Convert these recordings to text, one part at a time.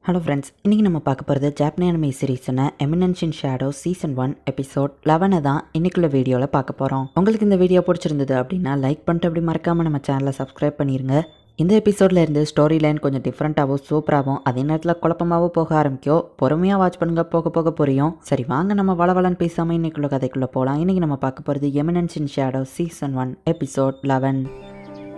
Hello friends, இன்றைக்கி நம்ம பார்க்க போகிறது ஜாப்பனீஸ் அனிமே சீரிஸான எமினன்ஸ் இன் ஷேடோ சீசன் 1 எபிசோட் 11 தான் இன்னைக்குள்ள வீடியோவில் பார்க்க போகிறோம். உங்களுக்கு இந்த வீடியோ பிடிச்சிருந்தது அப்படின்னா லைக் பண்ணிட்டு அப்படி மறக்காமல் நம்ம சேனலை சப்ஸ்கிரைப் பண்ணிடுங்க. இந்த எபிசோடில் இருந்து ஸ்டோரி லைன் கொஞ்சம் டிஃப்ரெண்ட்டாகவும் சூப்பராகவும் அதே நேரத்தில் குழப்பமாகவும் போக ஆரம்பிக்கும். பொறுமையாக வாட்ச் பண்ணுங்க, போக போக புரியும். சரி வாங்க நம்ம வளவலன்னு பேசாமல் இன்னைக்குள்ள கதைக்குள்ளே போகலாம். இன்றைக்கி நம்ம பார்க்க போகிறது எமினன்ஸ் இன் ஷேடோ சீசன் 1 எபிசோட் 11.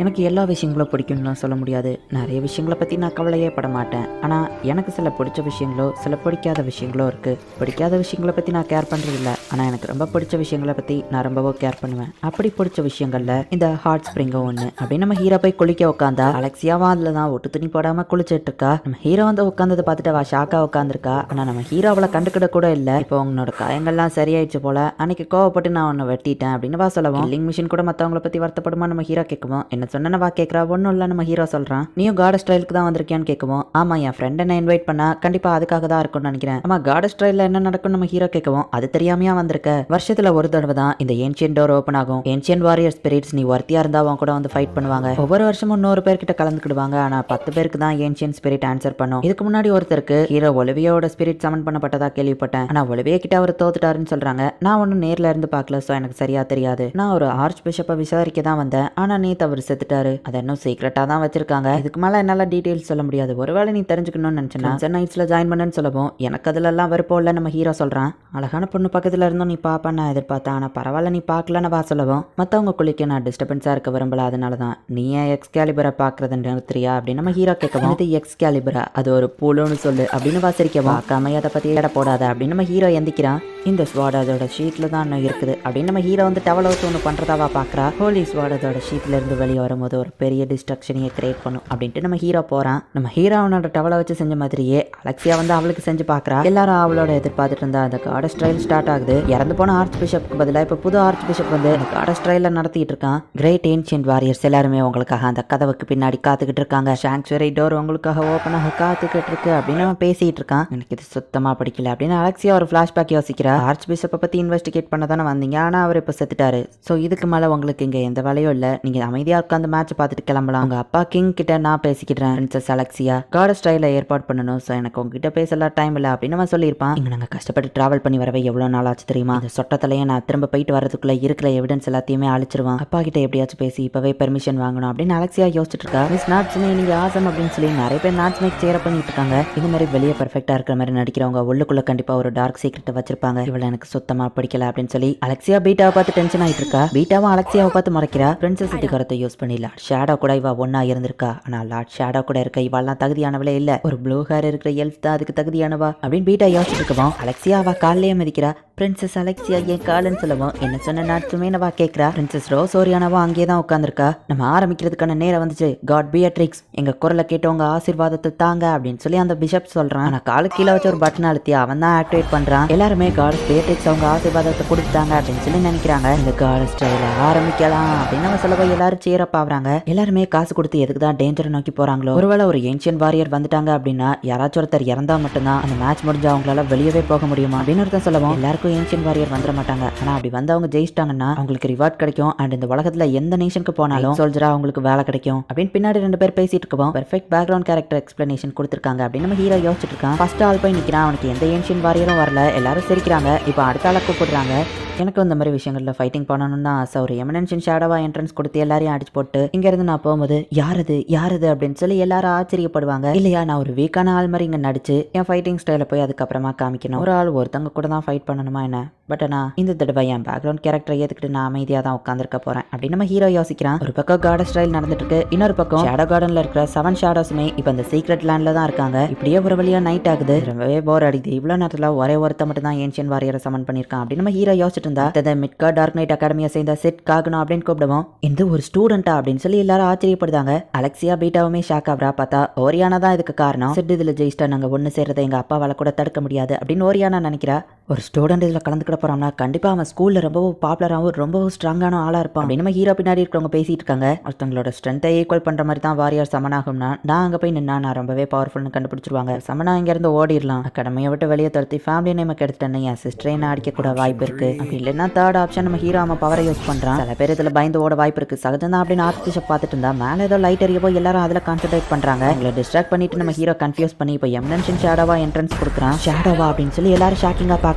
எனக்கு எல்லா விஷயங்களும் பிடிக்கும்லாம் சொல்ல முடியாது. நிறைய விஷயங்களை பற்றி நான் கவலையே பட மாட்டேன். ஆனால் எனக்கு சில பிடிச்ச விஷயங்களோ சில பிடிக்காத விஷயங்களோ இருக்குது. பிடிக்காத விஷயங்களை பற்றி நான் கேர் பண்ணுறதில்ல. ஆனால் எனக்கு ரொம்ப பிடிச்ச விஷயங்களை பற்றி நான் ரொம்பவோ கேர் பண்ணுவேன். அப்படி பிடிச்ச விஷயங்களில் இந்த ஹாட் ஸ்ப்ரிங்கும் ஒன்று. அப்படி நம்ம ஹீரோ போய் குளிக்க உட்காந்தா அலெக்சியாவும் அதில் தான் ஒட்டு துணி போடாமல் குளிச்சுட்டு இருக்கா. நம்ம ஹீரோ வந்து உட்காந்ததை பார்த்துட்டு அவள் ஷாக்காக உட்காந்துருக்கா. ஆனால் நம்ம ஹீரோ அவளை கண்டுக்கிட கூட இல்லை. இப்போ உன்னோட காயங்கள்லாம் சரியாயிடுச்சு போல, அன்னைக்கு கோவப்பட்டு நான் உன்னை வெட்டிட்டேன் அப்படின்னு வா சொல்லவும். கில்லிங் மிஷின் கூட மற்றவங்களை பற்றி வருத்தப்படுமா நம்ம ஹீரோ கேட்குவோம். என்ன சொன்னவா கேட்குறா. ஒன்றும் இல்லை நம்ம ஹீரோ சொல்கிறான். நீயும் காட் ஸ்டைலுக்கு தான் வந்திருக்கியான்னு கேட்கவும். ஆமாம், என் ஃப்ரெண்ட் என்ன இன்வைட் பண்ணா கண்டிப்பாக அதுக்காக தான் இருக்கும்னு நினைக்கிறேன். ஆமாம், காட் ஸ்டைலில் என்ன நடக்கும் நம்ம ஹீரோ கேட்கவும். அது தெரியாமையா வந்திருக்க. வருஷத்தில் ஒரு தடவை தான் இந்த ஏன்ஷியன் டோர் ஓப்பன் ஆகும். ஏன்ஷியன் வாரியர் ஸ்பிரிட்ஸ் நீ ஒருத்தியா இருந்தா அவன் கூட வந்து ஃபைட் பண்ணுவாங்க. ஒவ்வொரு வருஷமும் 100 பேர்கிட்ட கலந்துக்கிடுவாங்க. ஆனால் 10 பேருக்கு தான் ஏன்ஷியன் ஸ்பிரிட் ஆன்சர் பண்ணும். இதுக்கு முன்னாடி ஒருத்தருக்கு ஹீரோ ஒலிவியோட ஸ்பிரிட் சமன் பண்ணப்பட்டதா கேள்விப்பட்டேன். ஆனால் ஒலிவியா கிட்ட அவர் தோத்துட்டாருன்னு சொல்றாங்க. நான் ஒன்றும் நேரில் இருந்து பார்க்கல, ஸோ எனக்கு சரியா தெரியாது. நான் ஒரு ஆர்ச் பிஷப்பை விசாரிக்க தான் வந்தேன். ஆனால் நீ அவர் செத்துட்டாரு. அதை இன்னும் சீக்ரெட்டா தான் வச்சிருக்காங்க. இதுக்கு மேல என்னால டீடைல்ஸ் சொல்ல முடியாது. ஒருவேளை நீ தெரிஞ்சுக்கணும்னு நினைச்சேன்னா நைட்ஸ்ல ஜாயின் பண்ணு சொல்லவும். எனக்கு அதுல எல்லாம் விருப்பம் இல்லை நம்ம ஹீரோ சொல்றான். அழகான பொண்ணு பக்கத்துல இருந்தும் நீ பாப்பா நான் எதிர்பார்த்தேன். ஆனா பரவாயில்ல நீ பார்க்கலன்னு வா சொல்லவும். மத்தவங்க குளிக்க நான் டிஸ்டர்பன்ஸா இருக்க விரும்பல, அதனாலதான் நீ ஏன் எக்ஸ்கேலிபரை பாக்குறது நிறுத்துறியா அப்படின்னு நம்ம ஹீரோ கேட்கவும். அது எக்ஸ்கேலிபரா, அது ஒரு பூலோன்னு சொல்லு அப்படின்னு வாசிரிக்கவா. பார்க்காம அதை பத்தி இட போடாத அப்படின்னு நம்ம ஹீரோ எந்திக்கிறான். இந்த ஸ்வாட் அதோட ஷீட்ல தான் இருக்குது அப்படின்னு நம்ம ஹீரோ வந்து டவல் அவுட் ஒன்று பண்றதாவா பாக்குறா. ஹோலி ஸ்வாட் அதோட ஷீட்ல இருந்து வெளியே வரும்போது ஒரு பெரிய டிஸ்ட்ரக்ஷனையே கிரியேட் பண்ணும் அப்படின்ட்டு நம்ம ஹீரோ போறான். நம்ம ஹீரோ அவனோட டவலை வச்சு செஞ்ச மாதிரியே அலெக்சியா வந்து அவளுக்கு செஞ்சு பாக்குறா. எல்லாரும் அவளோட எதிர்பார்த்துட்டு இருந்தா அந்த காடஸ் ட்ரையல் ஸ்டார்ட் ஆகுது. இறந்து போன ஆர்ச் பிஷப்க்கு பதிலாக இப்ப புது ஆர்ச் பிஷப் வந்து காடஸ் ட்ரையல் நடத்திட்டு இருக்கான். கிரேட் ஏன்ஷியன்ட் வாரியர்ஸ் எல்லாருமே உங்களுக்காக அந்த கதவுக்கு பின்னாடி காத்துக்கிட்டு இருக்காங்க. சாங்சுவரி டோர் உங்களுக்காக ஓப்பனாக காத்துக்கிட்டு இருக்கு அப்படின்னு அவன் பேசிட்டு இருக்கான். எனக்கு இது சுத்தமா பிடிக்கல அப்படின்னு அலெக்சியா ஒரு பிளாஷ்பேக் யோசிக்கிறா. ஆர்ச் பிஷப்பை பத்தி இன்வெஸ்டிகேட் பண்ண தானே வந்தீங்க, ஆனா அவர் இப்ப செத்துட்டாரு. சோ இதுக்கு மேல உங்களுக்கு இங்க எந்த வேலையும் இல்ல. நீங்க அமைதியா உட்காந்து மேட்ச் பார்த்துட்டு கிளம்பலாம். உங்க அப்பா கிங் கிட்ட நான் பேசிக்கிறேன். பிரின்சஸ் அலெக்சியா காட் ஸ்டைல ஏற்பாடு பண்ணணும். ஸோ எனக்கு உங்ககிட்ட பேசலாம் டைம் இல்லை அப்படின்னு அவன் சொல்லியிருப்பான். இங்கே நாங்கள் கஷ்டப்பட்டு டிராவல் பண்ணி வரவே எவ்வளோ நாள் ஆச்சு தெரியுமா? இந்த சொட்டத்திலேயே நான் திரும்ப போயிட்டு வரதுக்குள்ள இருக்கிற எவிடன்ஸ் எல்லாத்தையுமே அழிச்சிருவான். அப்பா கிட்ட எப்படியாச்சும் பேசி இப்பவே பெர்மிஷன் வாங்கணும் அப்படின்னு அலெக்சியா யோசிச்சுட்டு இருக்கா. மிஸ் நாட்ஸ் நீங்க ஆசம் அப்படின்னு சொல்லி நிறைய பேர் நாட்ஸ் மேக் சேர பண்ணிட்டு இருக்காங்க. இந்த மாதிரி வெளியே பெர்ஃபெக்டா இருக்கிற மாதிரி நடிக்கிறவங்க உள்ளுக்குள்ள கண்டிப்பா ஒரு டார்க் சீக்ரெட் வச்சிருப்பாங்க. இவளை எனக்கு சுத்தமா பிடிக்கல அப்படின்னு சொல்லி அலெக்சியா பீட்டாவை பார்த்து டென்ஷன் ஆயிட்டு இருக்கா. பீட்டாவும் அலெக்சியாவை பார்த்து மறைக்கிறா. பிரின்சஸ் அதிகாரத்தை யூஸ் பண்ணி லார்ட் ஷேடோ கூட இவ ஒன்னா இருந்திருக்கா. ஆனா லார்ட் ஷேடோ கூட இருக்க இவாள்லாம் தகுதியானவளே இல்ல. ஒரு ப்ளூ ஹேர் இருக்கிற எல்ஃப் தான் அதுக்கு தகுதியானவா அப்படின்னு பீட்டா யோசிச்சுட்டு இருக்கவும். அலெக்சியா அவ காலையே மதிக்கிறா. பிரின்சஸ் அலெக்சியா ஏன் காலன்னு சொல்லவும். என்ன சொன்ன நாட்டுமே நவா கேட்கிறா. பிரின்சஸ் ரோஸ் ஓரியானவா அங்கேயே தான் உட்காந்துருக்கா. நம்ம ஆரம்பிக்கிறதுக்கான நேரம் வந்துச்சு. காட் பியட்ரிக்ஸ் எங்க குரலை கேட்டவங்க ஆசீர்வாதத்தை தாங்க அப்படின்னு சொல்லி அந்த பிஷப் சொல்றான். ஆனா காலு கீழே வச்சு ஒரு பட்டன் அழுத்தி அவன் தான் ஆக்டிவேட் பண்றான். எல்லாருமே காட் பியட்ரிக்ஸ் அவங்க ஆசீர்வாதத்தை கொடுத்தாங்க அப்படின்னு சொல்லி நினைக்கிறாங்க. இந்த காட் ஸ்டைல ஆரம்பிக்கலாம் அப்படின்னு அவன் சொல்லவும் எல்லாரும் சேரப் ஆகுறாங்க. எல்லாருமே காசு கொடுத்து எதுக்கு தான் டேஞ்சரை நோக்கி போறாங்களோ. ஒருவேளை ஒரு ஏன்ஷியன் வாரியர் வந்துட்டாங்க அப்படின்னா யாராச்சும் ஒருத்தர் இறந்தா மட்டும்தான் அந்த மேட்ச் முடிஞ்சா அவங்களால வெளியவே போக முடியுமா அப்படின்னு ஒருத்தன் சொல்லவும். எல்லாருக்கும் ஏன்ஷியன் வாரியர் வந்துட மாட்டாங்க. ஆனா அப்படி வந்து அவங்க ஜெயிச்சிட்டாங்கன்னா அவங்களுக்கு ரிவார்ட் கிடைக்கும். அண்ட் இந்த உலகத்துல எந்த நேஷனுக்கு போனாலும் சோல்ஜரா அவங்களுக்கு வேலை கிடைக்கும் அப்படின்னு பின்னாடி 2 பேர் பேசிட்டு இருக்கோம். பெர்ஃபெக்ட் பேக்ரவுண்ட் கேரக்டர் எக்ஸ்பிளனேஷன் கொடுத்திருக்காங்க அப்படின்னு நம்ம ஹீரோ யோசிச்சுட்டு இருக்கான். ஃபர்ஸ்ட் ஆள் போய் நிக்கிறான். அவனுக்கு எந்த ஏன்ஷியன் வாரியரும் வரல. எல்லாரும் சிரிக்கிறாங்க. இப்போ அடுத்த ஆளை கூப்பிடுறாங்க. எனக்கு இந்த மாதிரி விஷயங்கள்ல ஃபைட்டிங் பண்ணணும்னு ஆசை. ஒரு எமினன்ஸ் இன் ஷேடோவா என்ட்ரன்ஸ் கொடுத்து எல்லாரையும் அடிச்சு போட்டு இங்க இருந்து நான் போகும்போது யாரது அப்படின்னு சொல்லி எல்லாரும் ஆச்சரியப்படுவாங்க. இல்லையா நான் ஒரு வீக்கான ஆள் மாதிரி இங்க நடிச்சு என் ஃபைட்டிங் ஸ்டைல போய் அதுக்கப்புறமா காமிக்கணும். ஒரு ஆள் ஒருத்தங்க கூட தான் ஃபைட் பண்ணணுமா என்ன? பட் நான் இந்த தடவை என் பேக்ரவுண்ட் கேரக்டரை ஏத்துக்கிட்டு நான் அமைதியா தான் உட்காந்துருக்க போறேன் அப்படின்னு நம்ம ஹீரோ யோசிக்கிறான். ஒரு பக்கம் காட் ஸ்டைல் நடந்துட்டு இருக்கு. இன்னொரு பக்கம் ஷேடோ கார்டன்ல இருக்கிற 7 ஷேடோஸுமே இப்ப இந்த சீக்ரெட் லேண்ட்ல தான் இருக்காங்க. இப்படியே ஒரு வழியா நைட் ஆகுது. ரொம்பவே போர் அடிக்குது. இவ்வளவு நேரத்துல ஒரே ஒருத்த மட்டும் தான் ஏன்ஷியன் வாரியரை சமன் பண்ணிருக்கான் அப்படின்னு நம்ம ஹீரோ யோசிச்சுட்டு இருந்தா. மிட்கா டார்க் நைட் அகாடமியை சேர்ந்த செட் காகணும் அப்படின்னு கூப்பிடுவோம். இந்த ஒரு ஸ்டூடெண்டா அப்படின்னு சொல்லி எல்லாரும் ஆச்சரியப்படுதாங்க. Alexia பீட்டாவுமே shock ஆகுறா. பார்த்தா ஓரியானா தான் இதுக்கு காரணம். செட் இதுல ஜெயிஸ்டா நாங்க ஒன்னு சேர்றதை எங்க அப்பாவால கூட தடுக்க முடியாது அப்படின்னு ஓரியானா நினைக்கிறா. ஒரு ஸ்டூடெண்ட் இதில் கலந்துக்கிட போகிறான்னா கண்டிப்பாக அவன் ஸ்கூலில் ரொம்பவும் பாப்புலராகவும் ரொம்பவும் ஸ்ட்ராங்கான ஆளாக இருப்பான் அப்படின்னு நம்ம ஹீரோ பின்னாடி இருக்கிறவங்க பேசிட்டு இருக்காங்க. ஒருத்தவங்களோட ஸ்ட்ரென்த்தை ஈக்குவல் பண்ணுற மாதிரி தான் வாரியர் சமன் ஆகும்னா நான் அங்கே போய் நின்னா நான் ரொம்பவே பவர்ஃபுல்னு கண்டுபிடிச்சிருவாங்க. சமனா இங்கேருந்து ஓடிடலாம், அகாடமியை விட்டு வெளியே துரத்தி ஃபேமிலி நேமை கெடுத்துட்டேன்னு என் சிஸ்டரை என்ன அடிக்கக்கூட வாய்ப்பு இருக்கு. அப்படி இல்லைன்னா தேர்ட் ஆப்ஷன் நம்ம ஹீரோ அவன் பவரை யூஸ் பண்ணுறான். சில பேர் இதில் பயந்து ஓட வாய்ப்பு இருக்கு. சகஜம் தான் அப்படின்னு ஆர்ட் பிஷப் பார்த்துட்டு இருந்தா மேலே ஏதோ லைட் எரிய போய் எல்லாரும் அதில் கான்சென்ட்ரேட் பண்ணுறாங்க. உங்களை டிஸ்ட்ராக்ட் பண்ணிட்டு நம்ம ஹீரோ கன்ஃபியூஸ் பண்ணி இப்போ எம்னன்ஷன் ஷேடோவா என்ட்ரன்ஸ் கொடுக்குறான். ஷேடோவா அப்படின்னு சொல்லி எல்லாரும் ஷாக்கிங்காக பார்க்குறாங்க.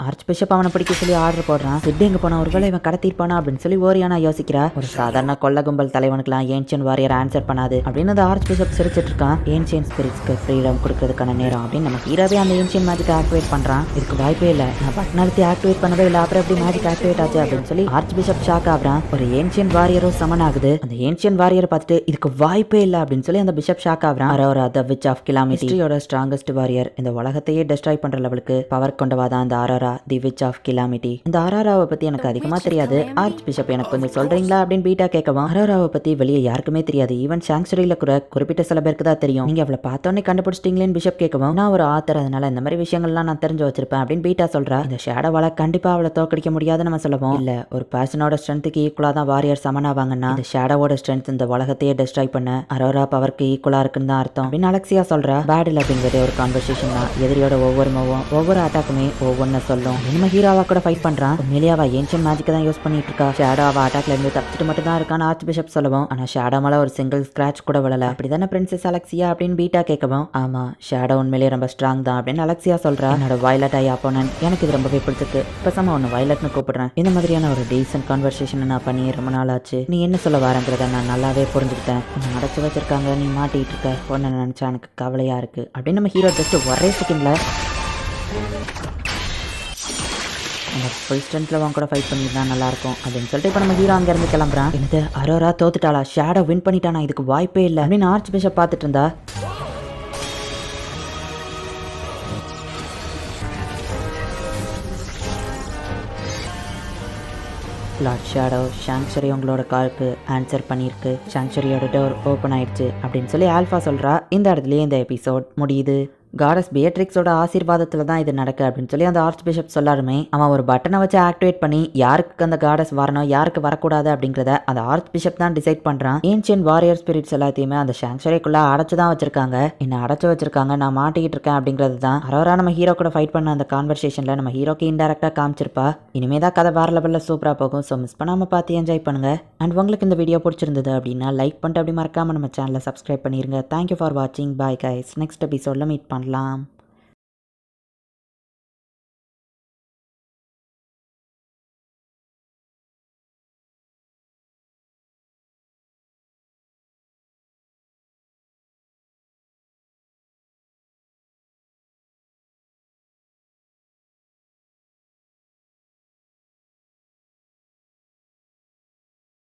ஆர்ச் பிஷப் அவனை பிடிக்க சொல்லி ஆர்டர் போடுறான். சிட் எங்க போனா ஒருவேளை இவன் கடத்திருப்பானா அப்படின்னு சொல்லி ஓரியானா யோசிக்கிறா. ஒரு சாதாரண கொள்ள கும்பல் தலைவனுக்குலாம் ஏன்ஷியன் வாரியர் ஆன்சர் பண்ணாது அப்படின்னு அந்த ஆர்ச் பிஷப் சிரிச்சிட்டு இருக்கான். ஏன்ஷியன் ஸ்பிரிட்ஸ்க்கு ஃப்ரீடம் கொடுக்கறதுக்கான நேரம் அப்படின்னு நம்ம ஹீரோவே அந்த ஏன்ஷியன் மேஜிக் ஆக்டிவேட் பண்றான். இதுக்கு வாய்ப்பே இல்லை, நான் பட்டன் அழுத்தி ஆக்டிவேட் பண்ணவே இல்லை, அப்புறம் எப்படி மேஜிக் ஆக்டிவேட் ஆச்சு அப்படின்னு சொல்லி ஆர்ச் பிஷப் ஷாக் ஆகுறான். ஒரு ஏன்ஷியன் வாரியரும் சமன் ஆகுது. அந்த ஏன்ஷியன் வாரியரை பார்த்துட்டு இதுக்கு வாய்ப்பே இல்லை அப்படின்னு சொல்லி அந்த பிஷப் ஷாக் ஆகுறான். அரோரா த விச் ஆஃப் கிலாமிட்டியோட ஸ்ட்ராங்கஸ்ட் வாரியர், இந்த உலகத்தையே டெஸ்ட்ராய் பண்ற லெவலுக்கு பவர் கொண்டவாதான் அந்த Aurora the witch of calamity. இந்த அரோராவை பத்தி எனக்கு அதிகமா தெரியாது, ஆர்ச் பிஷப் எனக்கு கொஞ்சம் சொல்றீங்களா அப்படின்னு பீட்டா கேட்கவும் அரோராவை பத்தி வெளியே யாருக்குமே தெரியாது, ஈவன் சாங்சுரியில கூட குறிப்பிட்ட சில பேருக்கு தான் தெரியும், நீங்க அவளை பார்த்தோன்னே கண்டுபிடிச்சிட்டீங்களேன்னு பிஷப் கேட்கவும் நான் ஒரு ஆத்தர், அதனால இந்த மாதிரி விஷயங்கள்லாம் நான் தெரிஞ்சு வச்சிருப்பேன் அப்படின்னு பீட்டா சொல்றா. இந்த ஷேடோவால கண்டிப்பா அவளை தோக்கடிக்க முடியாது நம்ம சொல்லவும். இல்ல, ஒரு பர்சனோட ஸ்ட்ரென்த்துக்கு ஈக்குவலா தான் வாரியர் சமன் ஆவாங்கன்னா இந்த ஷேடோவோட ஸ்ட்ரென்த் இந்த உலகத்தையே டெஸ்ட்ராய் பண்ண அரோரா பவருக்கு ஈக்குவலா இருக்குன்னு தான் அர்த்தம் அப்படின்னு அலெக்சியா சொல்றா. பேடில் அப்படிங்கிறது ஒரு கான்வர்சேஷன் தான், எதிரியோட ஒவ்வொரு மூவும் ஒவ்வொரு அட்டாக்குமே ஒவ்வொன்னு சொல்லும். நம்ம ஹீரோவா கூட ஃபைட் பண்றான். உண்மையிலேயே அவ ஏன்ஷியன் மேஜிக் தான் யூஸ் பண்ணிட்டு இருக்கா. ஷேடோ அவ அட்டாக்ல இருந்து தப்பிச்சிட்டு மட்டும் தான் இருக்கான்னு ஆர்ச் பிஷப் சொல்லவும், ஆனா ஷேடோ மேல ஒரு சிங்கிள் ஸ்கிராச் கூட விழல. அப்படிதானே பிரின்சஸ் அலெக்சியா அப்படின்னு பீட்டா கேட்கவும், ஆமா ஷேடோ உண்மையிலேயே ரொம்ப ஸ்ட்ராங் தான் அப்படின்னு அலெக்சியா சொல்றா. என்னோட வயலட் ஐ அப்போனன்ட், எனக்கு இது ரொம்பவே பிடிச்சிருக்கு, பேசாம ஒன்னு வயலட்னு கூப்பிடுறேன். இந்த மாதிரியான ஒரு டீசன்ட் கான்வர்சேஷன் நான் பண்ணி ரொம்ப நாள் ஆச்சு, நீ என்ன சொல்ல வரங்கிறத நான் நல்லாவே புரிஞ்சுக்கிட்டேன். உன்னை அடைச்சு வச்சிருக்காங்க, நீ மாட்டிட்டு இருக்க, ஒன்னு நினைச்சா எனக்கு கவலையா இருக்கு அப்படின்னு நம்ம ஹீரோ ஜஸ்ட் ஒரே செகண்ட்ல அந்த ஃபுல் ஸ்ட்ரென்த்தில் அவங்க கூட ஃபைட் பண்ணிட்டு நல்லாயிருக்கும் அப்படின்னு சொல்லிட்டு இப்போ நம்ம ஹீரோ அங்கேருந்து கிளம்புறான். என்னது அரோரா தோத்துட்டாளா, ஷேடோ வின் பண்ணிட்டானா, இதுக்கு வாய்ப்பே இல்லை அப்படின்னு ஆர்ச் பிஷப் பார்த்துட்டு இருந்தா. லார்ட் ஷேடோ சாங்சுரி உங்களோட காலுக்கு ஆன்சர் பண்ணியிருக்கு, சாங்சுரியோட டோர் ஓப்பன் ஆயிடுச்சு அப்படின்னு சொல்லி ஆல்ஃபா சொல்கிறா. இந்த இடத்துலயே இந்த எபிசோட் முடியுது. காடஸ் பியட்ரிக்ஸோட ஆசீர்வாதத்தில் தான் இது நடக்கு அப்படின்னு சொல்லி அந்த ஆர்ச் பிஷப் சொல்லாருமே, அவன் ஒரு பட்டனை வச்சு ஆக்டிவேட் பண்ணி யாருக்கு அந்த காடஸ் வரணும் யாருக்கு வரக்கூடாது அப்படிங்கிறத அந்த ஆர்ச் பிஷப் தான் டிசைட் பண்ணுறான். ஏன்ஷியன் வாரியர் ஸ்பிரிட்ஸ் எல்லாத்தையுமே அந்த சாங்சுரிக்குள்ளே அடைச்சு தான் வச்சிருக்காங்க. என்ன அடைச்சு வச்சிருக்காங்க, நான் மாட்டிக்கிட்டு இருக்கேன் அப்படிங்கிறது தான் அரோரா நம்ம ஹீரோ கூட ஃபைட் பண்ண அந்த கான்வர்சேஷனில் நம்ம ஹீரோக்கு இன்டெரக்டாக காமிச்சிருப்பா. இனிமே தான் கதை வேற லெவலில் சூப்பராக போகும். ஸோ மிஸ் பண்ணாமல் பார்த்து என்ஜாய் பண்ணுங்க. அண்ட் உங்களுக்கு இந்த வீடியோ பிடிச்சிருந்தது அப்படின்னா லைக் பண்ணிட்டு அப்படி மறக்காம நம்ம சேனலை சப்ஸ்கிரைப் பண்ணிருங்க. தேங்க்யூ ஃபார் வாட்சிங். பாய் கைஸ், நெக்ஸ்ட் எபிசோடில் மீட் பண்ணலாம்.